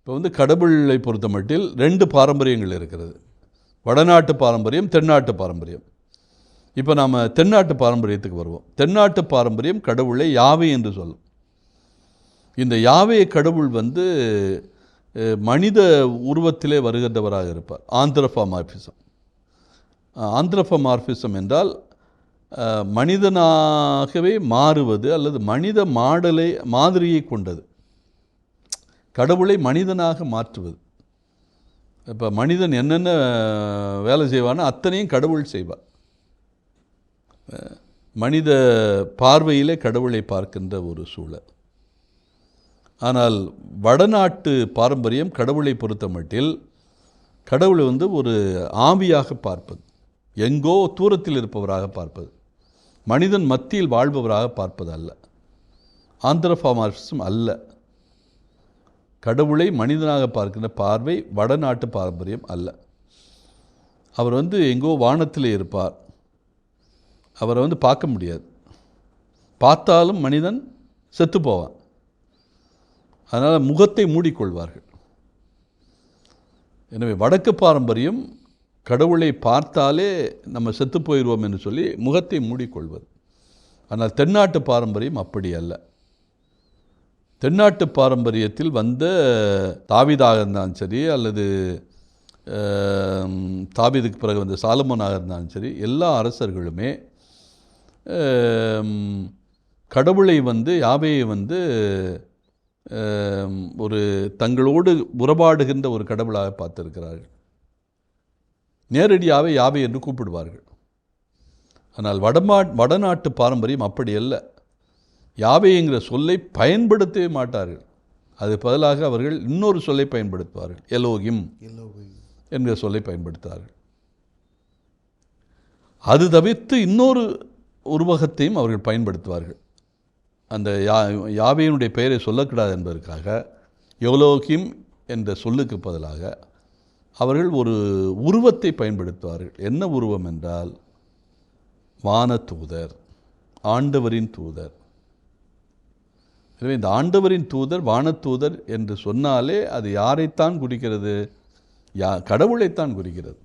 இப்போ கடவுளை பொறுத்த மட்டில் 2 பாரம்பரியங்கள் இருக்கிறது. வடநாட்டு பாரம்பரியம், தென்னாட்டு பாரம்பரியம். இப்போ நாம் தென்னாட்டு பாரம்பரியத்துக்கு வருவோம். தென்னாட்டு பாரம்பரியம் கடவுளை யாவே என்று சொல்லும். இந்த யாவே கடவுள் மனித உருவத்திலே வருகின்றவராக இருப்பார். ஆந்த்ரபமார்பிசம். ஆந்த்ரபமார்பிசம் என்றால் மனிதனாகவே மாறுவது அல்லது மனித மாதிரியை கொண்டது. கடவுளை மனிதனாக மாற்றுவது. இப்போ மனிதன் என்னென்ன வேலை செய்வானோ அத்தனையும் கடவுள் செய்வார். மனித பார்வையிலே கடவுளை பார்க்கின்ற ஒரு சூழல். ஆனால் வடநாட்டு பாரம்பரியம் கடவுளை பொறுத்த மட்டில் கடவுளை ஒரு ஆவியாக பார்ப்பது, எங்கோ தூரத்தில் இருப்பவராக பார்ப்பது, மனிதன் மத்தியில் வாழ்பவராக பார்ப்பது அல்ல. ஆந்த்ரபமார்பிசம் அல்ல. கடவுளை மனிதனாக பார்க்கின்ற பார்வை வடநாட்டு பாரம்பரியம் அல்ல. அவர் எங்கோ வானத்திலே இருப்பார். அவரை பார்க்க முடியாது. பார்த்தாலும் மனிதன் செத்து போவான். அதனால் முகத்தை மூடிக்கொள்வார்கள். எனவே வடக்கு பாரம்பரியம் கடவுளை பார்த்தாலே நம்ம செத்து போயிடுவோம் என்று சொல்லி முகத்தை மூடிக்கொள்வது. ஆனால் தென்னாட்டு பாரம்பரியம் அப்படி அல்ல. தென்னாட்டு பாரம்பரியத்தில் தாவீதாக இருந்தாலும் சரி, அல்லது தாவீதுக்கு பிறகு சாலமோனாக இருந்தாலும் சரி, எல்லா அரசர்களுமே கடவுளை யாவேயை ஒரு தங்களோடு உறவாடுகின்ற ஒரு கடவுளாக பார்த்திருக்கிறார்கள். நேரடியாகவே யாவே என்று கூப்பிடுவார்கள். ஆனால் வடநாட்டு பாரம்பரியம் அப்படி அல்ல. யாவேங்கிற சொல்லை பயன்படுத்தவே மாட்டார்கள். அது பதிலாக அவர்கள் இன்னொரு சொல்லை பயன்படுத்துவார்கள். எலோகிம் என்கிற சொல்லை பயன்படுத்துவார்கள். அது தவிர்த்து இன்னொரு உருவகத்தையும் அவர்கள் பயன்படுத்துவார்கள். அந்த யாவேயினுடைய பெயரை சொல்லக்கூடாது என்பதற்காக எலோகிம் என்ற சொல்லுக்கு பதிலாக அவர்கள் ஒரு உருவத்தை பயன்படுத்துவார்கள். என்ன உருவம் என்றால் வானதூதர், ஆண்டவரின் தூதர். எனவே இந்த ஆண்டவரின் தூதர், வானதூதர் என்று சொன்னாலே அது யாரைத்தான் குறிக்கிறது? கடவுளைத்தான் குறிக்கிறது.